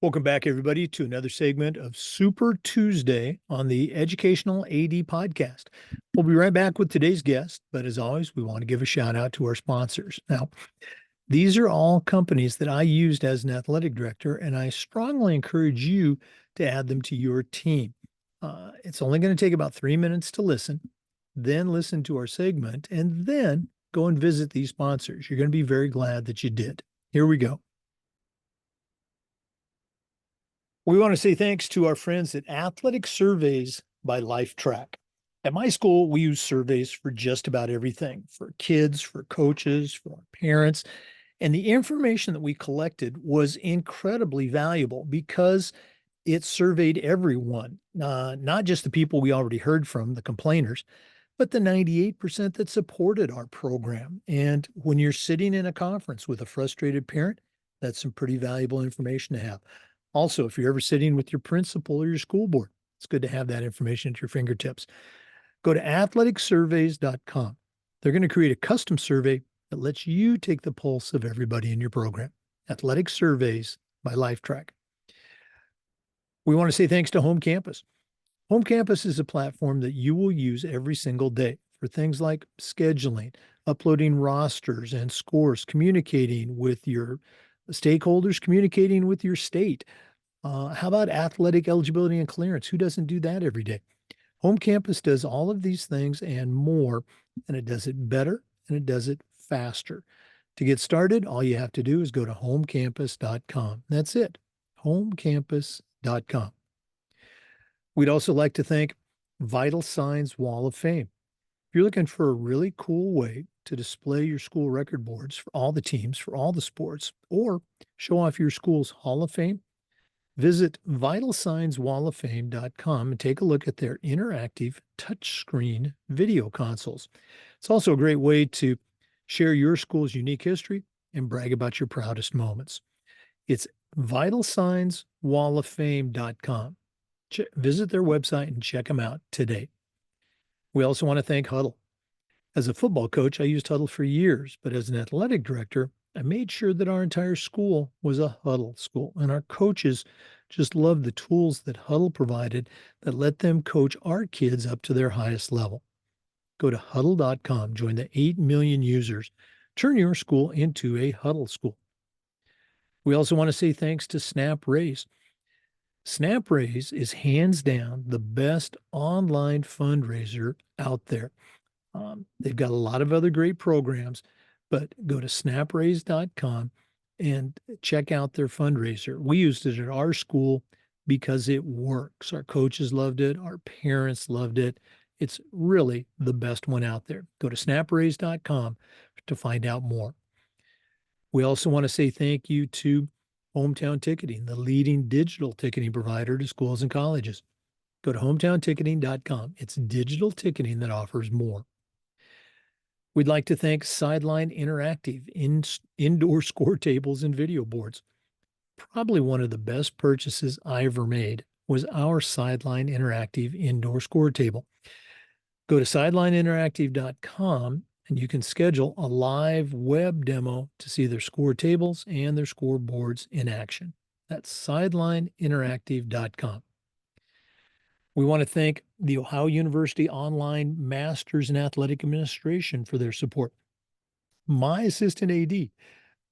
Welcome back, everybody, to another segment of Super Tuesday on the Educational AD Podcast. We'll be right back with today's guest, but as always, we want to give a shout out to our sponsors. Now, these are all companies that I used as an athletic director, and I strongly encourage you to add them to your team. It's only going to take about 3 minutes to listen, then listen to our segment, and then go and visit these sponsors. You're going to be very glad that you did. Here we go. We want to say thanks to our friends at Athletic Surveys by LifeTrack. At my school, we use surveys for just about everything, for kids, for coaches, for our parents. And the information that we collected was incredibly valuable because it surveyed everyone, not just the people we already heard from, the complainers, but the 98% that supported our program. And when you're sitting in a conference with a frustrated parent, that's some pretty valuable information to have. Also, if you're ever sitting with your principal or your school board, it's good to have that information at your fingertips. Go to athleticsurveys.com. They're going to create a custom survey that lets you take the pulse of everybody in your program. Athletic Surveys by LifeTrack. We want to say thanks to Home Campus. Home Campus is a platform that you will use every single day for things like scheduling, uploading rosters and scores, communicating with your stakeholders, communicating with your state. How about athletic eligibility and clearance? Who doesn't do that every day? Home Campus does all of these things and more, and it does it better and it does it faster. To get started, all you have to do is go to homecampus.com. That's it, homecampus.com. We'd also like to thank Vital Signs Wall of Fame. If you're looking for a really cool way to display your school record boards for all the teams, for all the sports, or show off your school's Hall of Fame, visit vitalsignswalloffame.com and take a look at their interactive touchscreen video consoles. It's also a great way to share your school's unique history and brag about your proudest moments. It's vitalsignswalloffame.com. Visit their website and check them out today. We also want to thank Huddle. As a football coach, I used Huddle for years, but as an athletic director, I made sure that our entire school was a Huddle school, and our coaches just loved the tools that Huddle provided that let them coach our kids up to their highest level. Go to huddle.com, join the 8 million users, turn your school into a Huddle school. We also want to say thanks to SnapRaise. SnapRaise is hands down the best online fundraiser out there. They've got a lot of other great programs, but go to snapraise.com and check out their fundraiser. We used it at our school because it works. Our coaches loved it. Our parents loved it. It's really the best one out there. Go to snapraise.com to find out more. We also want to say thank you to Hometown Ticketing, the leading digital ticketing provider to schools and colleges. Go to hometownticketing.com. It's digital ticketing that offers more. We'd like to thank Sideline Interactive indoor score tables and video boards. Probably one of the best purchases I ever made was our Sideline Interactive indoor score table. Go to sidelineinteractive.com and you can schedule a live web demo to see their score tables and their scoreboards in action. That's sidelineinteractive.com. We want to thank the Ohio University Online Masters in Athletic Administration for their support. My assistant AD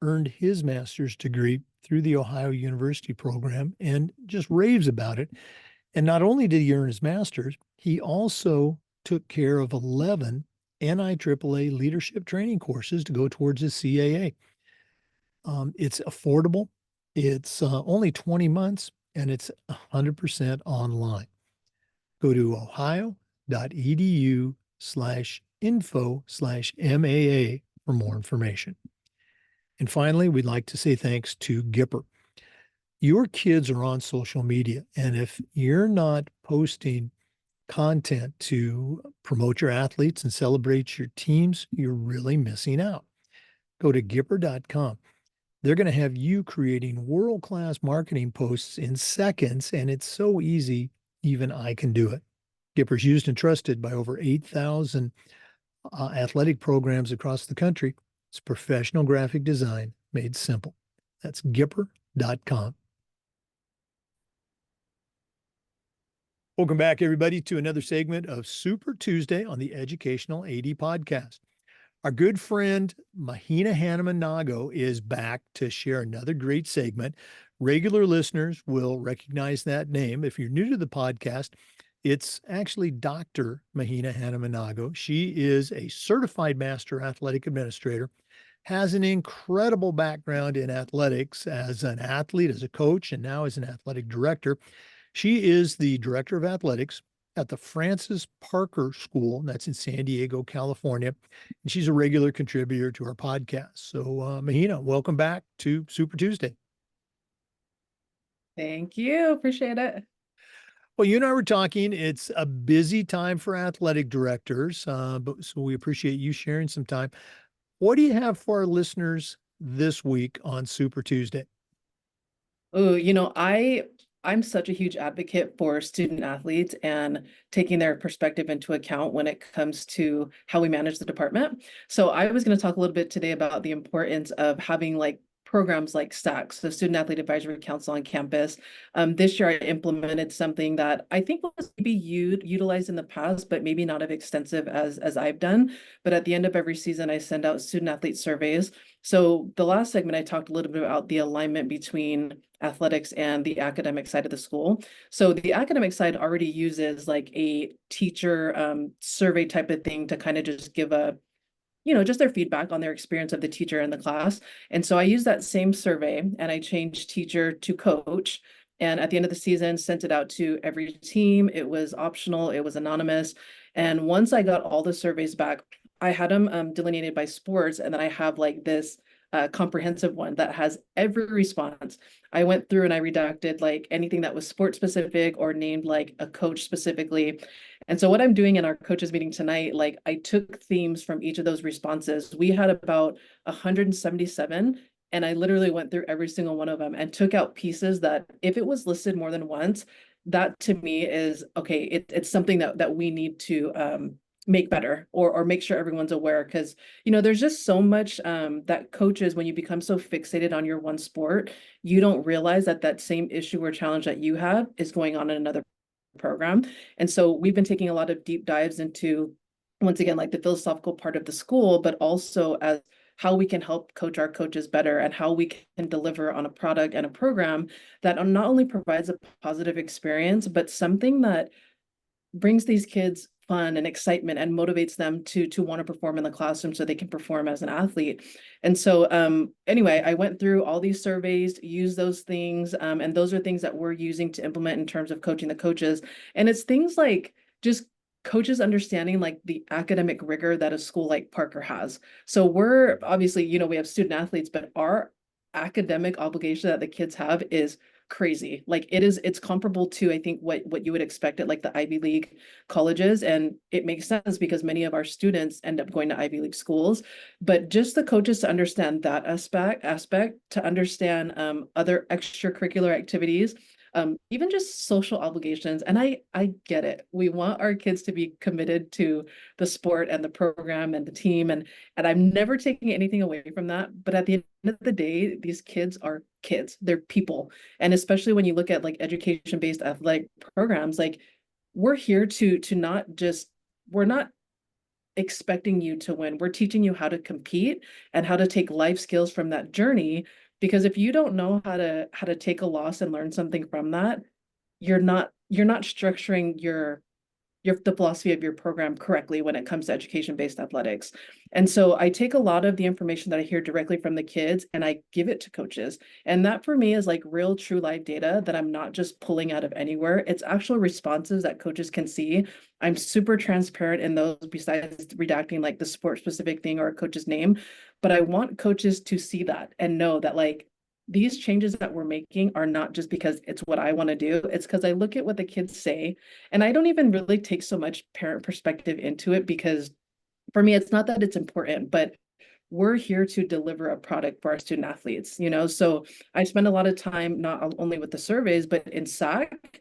earned his master's degree through the Ohio University program and just raves about it. And not only did he earn his master's, he also took care of 11 NIAAA leadership training courses to go towards his CAA. It's affordable. It's only 20 months, and it's 100% online. Go to ohio.edu/info/MAA for more information. And finally, we'd like to say thanks to Gipper. Your kids are on social media, and if you're not posting content to promote your athletes and celebrate your teams, you're really missing out. Go to Gipper.com. They're going to have you creating world-class marketing posts in seconds, and it's so easy, even I can do it. Gipper's used and trusted by over 8,000 athletic programs across the country. It's professional graphic design made simple. That's Gipper.com. Welcome back, everybody, to another segment of Super Tuesday on the Educational AD Podcast. Our good friend Mahina Hannemann-Gago is back to share another great segment. Regular listeners will recognize that name. If you're new to the podcast, it's actually Dr. Mahina Hannemann-Gago. She is a certified master athletic administrator, has an incredible background in athletics as an athlete, as a coach, and now as an athletic director. She is the director of athletics at the Francis Parker School, and that's in San Diego, California. And she's a regular contributor to our podcast. So, Mahina, welcome back to Super Tuesday. Thank you. Appreciate it. Well, you and I were talking. It's a busy time for athletic directors, but so we appreciate you sharing some time. What do you have for our listeners this week on Super Tuesday? Oh, I'm such a huge advocate for student athletes and taking their perspective into account when it comes to how we manage the department. So I was going to talk a little bit today about the importance of having like programs like SACS, the Student Athlete Advisory Council on campus. This year I implemented something that I think was maybe utilized in the past, but maybe not as extensive as I've done. But at the end of every season, I send out student athlete surveys. So the last segment, I talked a little bit about the alignment between athletics and the academic side of the school. So the academic side already uses like a teacher survey type of thing to kind of just give just their feedback on their experience of the teacher in the class. And so I used that same survey and I changed teacher to coach. And at the end of the season, sent it out to every team. It was optional, it was anonymous. And once I got all the surveys back, I had them delineated by sports. And then I have like this comprehensive one that has every response. I went through and I redacted like anything that was sport specific or named like a coach specifically. And so what I'm doing in our coaches meeting tonight, like I took themes from each of those responses. We had about 177, and I literally went through every single one of them and took out pieces that if it was listed more than once, that to me is okay, it's something that we need to make better or make sure everyone's aware, because there's just so much that coaches, when you become so fixated on your one sport, you don't realize that that same issue or challenge that you have is going on in another program. And so we've been taking a lot of deep dives into, once again, like the philosophical part of the school, but also as how we can help coach our coaches better and how we can deliver on a product and a program that not only provides a positive experience, but something that brings these kids fun and excitement and motivates them to want to perform in the classroom so they can perform as an athlete. And so anyway, I went through all these surveys, used those things, and those are things that we're using to implement in terms of coaching the coaches. And it's things like just coaches understanding like the academic rigor that a school like Parker has. So we're obviously, we have student athletes, but our academic obligation that the kids have is crazy. Like it's comparable to, I think, what you would expect at like the Ivy League colleges. And it makes sense because many of our students end up going to Ivy League schools. But just the coaches to understand that aspect to understand other extracurricular activities, even just social obligations. And I get it. We want our kids to be committed to the sport and the program and the team. And I'm never taking anything away from that. But at the end of the day, these kids are kids. They're people. And especially when you look at like education-based athletic programs, like we're here to not just, we're not expecting you to win. We're teaching you how to compete and how to take life skills from that journey. Because if you don't know how to take a loss and learn something from that, you're not structuring the philosophy of your program correctly when it comes to education-based athletics. And so I take a lot of the information that I hear directly from the kids and I give it to coaches. And that for me is like real true live data that I'm not just pulling out of anywhere. It's actual responses that coaches can see. I'm super transparent in those, besides redacting like the sport specific thing or a coach's name. But I want coaches to see that and know that like these changes that we're making are not just because it's what I want to do. It's because I look at what the kids say, and I don't even really take so much parent perspective into it, because for me, it's not that it's important, but we're here to deliver a product for our student athletes, So I spend a lot of time not only with the surveys, but in SAC,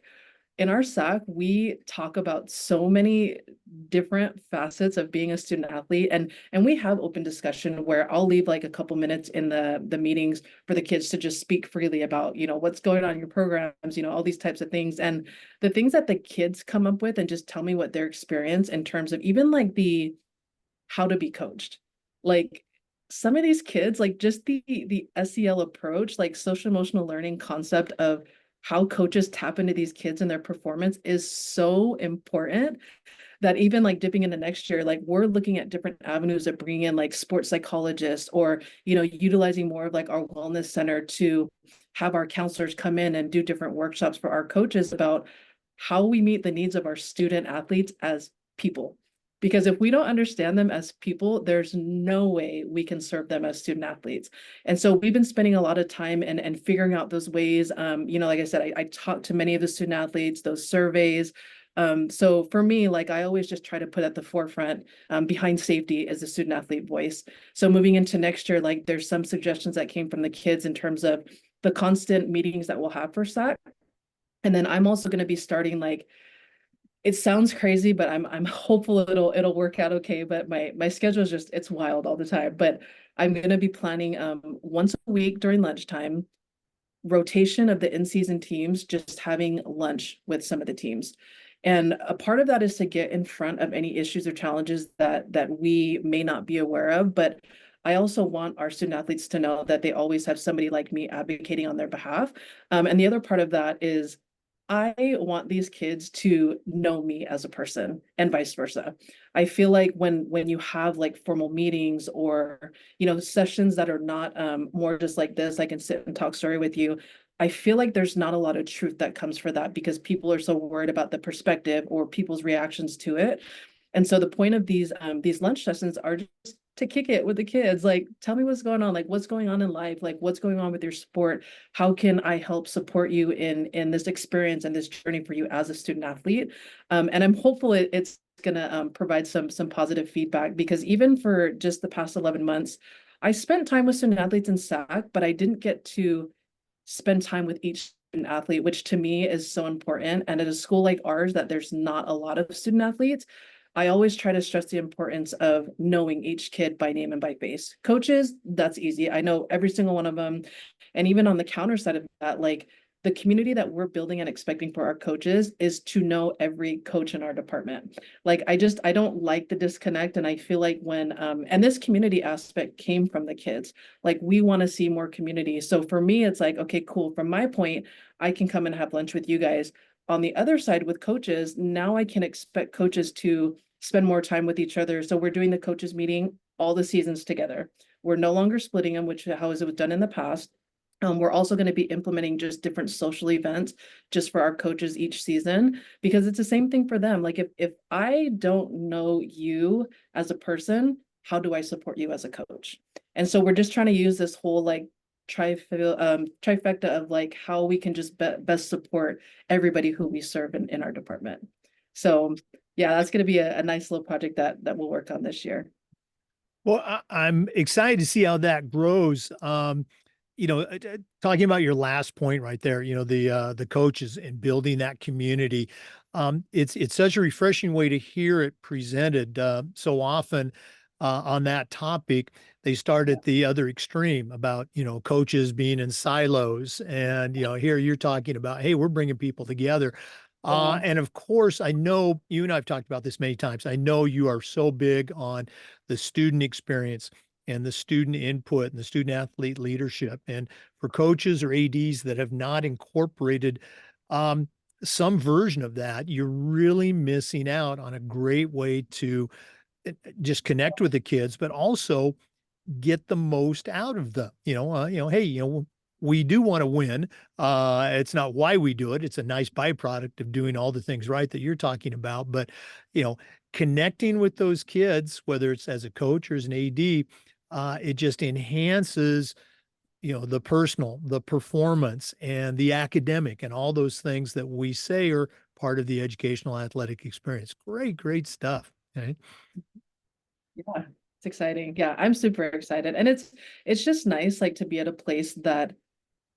in our SAC, we talk about so many different facets of being a student athlete, and we have open discussion where I'll leave like a couple minutes in the meetings for the kids to just speak freely about, what's going on in your programs, all these types of things. And the things that the kids come up with and just tell me what their experience in terms of even like the how to be coached. Like some of these kids, like just the SEL approach, like social emotional learning concept of how coaches tap into these kids and their performance is so important that even like dipping into next year, like we're looking at different avenues of bringing in like sports psychologists or, utilizing more of like our wellness center to have our counselors come in and do different workshops for our coaches about how we meet the needs of our student athletes as people. Because if we don't understand them as people, there's no way we can serve them as student athletes. And so we've been spending a lot of time and figuring out those ways. Like I said, I talked to many of the student athletes, those surveys. So for me, like I always just try to put at the forefront behind safety as a student athlete voice. So moving into next year, like there's some suggestions that came from the kids in terms of the constant meetings that we'll have for SAC. And then I'm also going to be starting like it sounds crazy, but I'm hopeful it'll work out okay. But my schedule is just it's wild all the time. But I'm gonna be planning once a week during lunchtime, rotation of the in-season teams, just having lunch with some of the teams. And a part of that is to get in front of any issues or challenges that we may not be aware of. But I also want our student athletes to know that they always have somebody like me advocating on their behalf. And the other part of that is I want these kids to know me as a person and vice versa. I feel like when you have like formal meetings or sessions that are not more just like this, I can sit and talk story with you. I feel like there's not a lot of truth that comes for that because people are so worried about the perspective or people's reactions to it. And so the point of these lunch sessions are just to kick it with the kids. Like, tell me what's going on, like what's going on in life, like what's going on with your sport. How can I help support you in this experience and this journey for you as a student athlete? And I'm hopeful it's gonna provide some positive feedback because even for just the past 11 months, I spent time with student athletes in SAC, but I didn't get to spend time with each student athlete, which to me is so important. And at a school like ours, that there's not a lot of student athletes, I always try to stress the importance of knowing each kid by name and by face. Coaches, that's easy. I know every single one of them. And even on the counter side of that, like the community that we're building and expecting for our coaches is to know every coach in our department. Like I don't like the disconnect. And I feel like when and this community aspect came from the kids. Like we want to see more community. So for me, it's like, okay, cool. From my point, I can come and have lunch with you guys. On the other side with coaches, now I can expect coaches to spend more time with each other. So we're doing the coaches meeting all the seasons together. We're no longer splitting them, which how it was done in the past. We're also going to be implementing just different social events just for our coaches each season because it's the same thing for them. Like if I don't know you as a person, how do I support you as a coach? And so we're just trying to use this whole like trifecta of like how we can just best support everybody who we serve in our department. So yeah, that's going to be a nice little project that we'll work on this year. Well, I'm excited to see how that grows. Talking about your last point right there, the coaches and building that community. It's such a refreshing way to hear it presented. So often on that topic, they start at the other extreme about coaches being in silos, and here you're talking about, hey, we're bringing people together. Yeah. And of course, I know you and I've talked about this many times. I know you are so big on the student experience and the student input and the student athlete leadership. And for coaches or ADs that have not incorporated um, some version of that, you're really missing out on a great way to just connect with the kids, but also get the most out of them. Hey, we do want to win. It's not why we do it. It's a nice byproduct of doing all the things right that you're talking about. But, you know, connecting with those kids, whether it's as a coach or as an AD, it just enhances, the personal, the performance, and the academic, and all those things that we say are part of the educational athletic experience. Great, great stuff. Okay. Yeah, it's exciting. Yeah, I'm super excited. And it's just nice like to be at a place that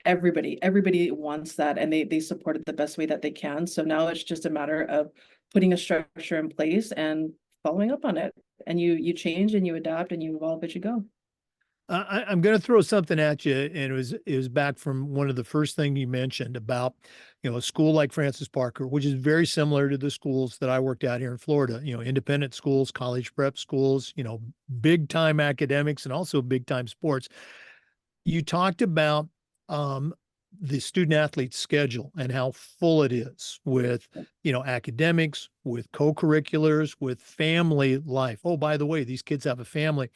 everybody wants that, and they support it the best way that they can. So now it's just a matter of putting a structure in place and following up on it. And you change and you adapt and you evolve as you go. I'm going to throw something at you, and it was back from one of the first thing you mentioned about, a school like Francis Parker, which is very similar to the schools that I worked at here in Florida. Independent schools, college prep schools, big time academics, and also big time sports. You talked about um, the student athlete schedule and how full it is with, academics, with co-curriculars, with family life. Oh, by the way, these kids have a family.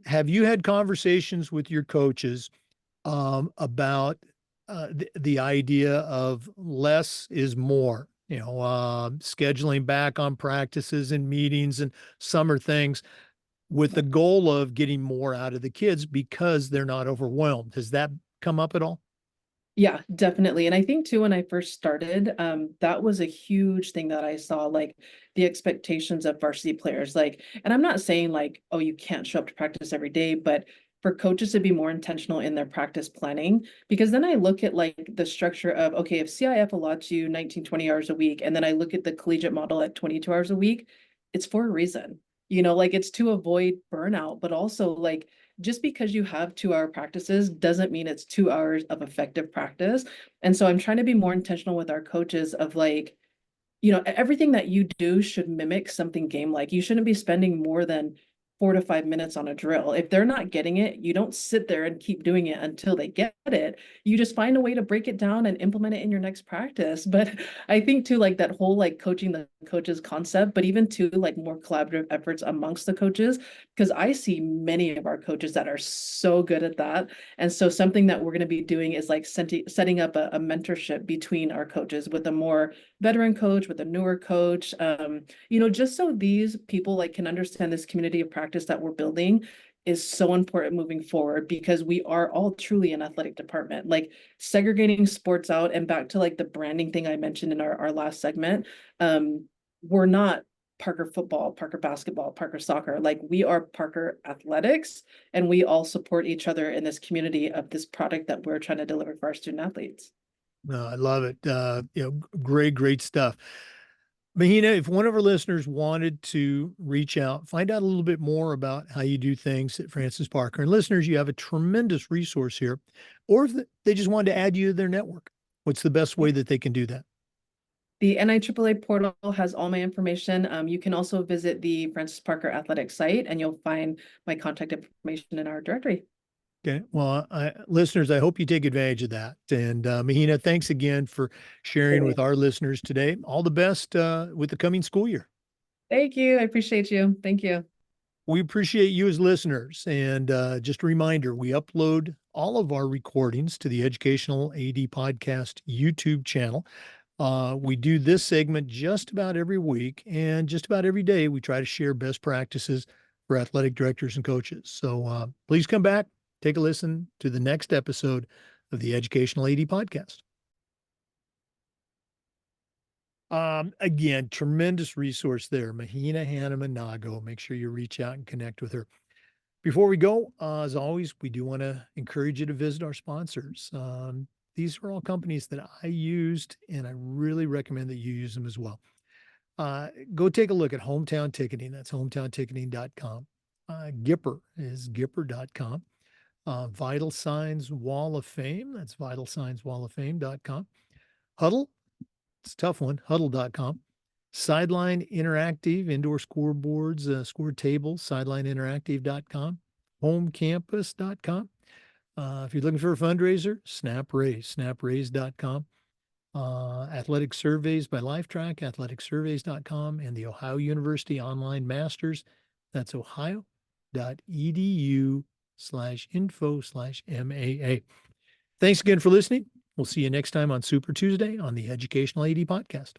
Have you had conversations with your coaches about the idea of less is more? Scheduling back on practices and meetings and summer things with the goal of getting more out of the kids because they're not overwhelmed. Has that come up at all? Yeah, definitely. And I think too, when I first started, that was a huge thing that I saw, like the expectations of varsity players. Like, and I'm not saying like, oh, you can't show up to practice every day, but for coaches to be more intentional in their practice planning, because then I look at like the structure of, okay, if CIF allots you 19, 20 hours a week, and then I look at the collegiate model at 22 hours a week, it's for a reason. Like it's to avoid burnout, but also like just because you have 2-hour practices doesn't mean it's 2 hours of effective practice. And so I'm trying to be more intentional with our coaches of like, everything that you do should mimic something game like. You shouldn't be spending more than 4 to 5 minutes on a drill. If they're not getting it, you don't sit there and keep doing it until they get it. You just find a way to break it down and implement it in your next practice. But I think too, like that whole like coaching the coaches concept, but even too like more collaborative efforts amongst the coaches, because I see many of our coaches that are so good at that. And so something that we're going to be doing is like setting up a mentorship between our coaches with a more veteran coach, with a newer coach, just so these people like can understand this community of practice that we're building is so important moving forward, because we are all truly an athletic department. Like segregating sports out, and back to like the branding thing I mentioned in our last segment, we're not Parker football, Parker basketball, Parker soccer. Like we are Parker athletics, and we all support each other in this community of this product that we're trying to deliver for our student athletes. No, I love it. Great, great stuff. Mahina, if one of our listeners wanted to reach out, find out a little bit more about how you do things at Francis Parker, and listeners, you have a tremendous resource here, or if they just wanted to add you to their network, what's the best way that they can do that? The NIAAA portal has all my information. You can also visit the Francis Parker Athletic site, and you'll find my contact information in our directory. Okay. Well, listeners, I hope you take advantage of that. And Mahina, thanks again for sharing with our listeners today. All the best with the coming school year. Thank you. I appreciate you. Thank you. We appreciate you as listeners. And just a reminder, we upload all of our recordings to the Educational AD Podcast YouTube channel. We do this segment just about every week, and just about every day we try to share best practices for athletic directors and coaches. So please come back, take a listen to the next episode of the Educational AD Podcast. Again, tremendous resource there, Mahina Hannemann-Gago. Make sure you reach out and connect with her. Before we go, as always, we do want to encourage you to visit our sponsors. These are all companies that I used, and I really recommend that you use them as well. Go take a look at Hometown Ticketing. That's hometownticketing.com. Gipper is gipper.com. Vital Signs Wall of Fame. That's vitalsignswalloffame.com. Huddle. It's a tough one. Huddle.com. Sideline Interactive, indoor scoreboards, score tables, sidelineinteractive.com. Homecampus.com. If you're looking for a fundraiser, SnapRaise, snapraise.com. Athletic Surveys by Lifetrack, athleticsurveys.com, and the Ohio University Online Masters. That's ohio.edu/info/MAA. Thanks again for listening. We'll see you next time on Super Tuesday on the Educational AD Podcast.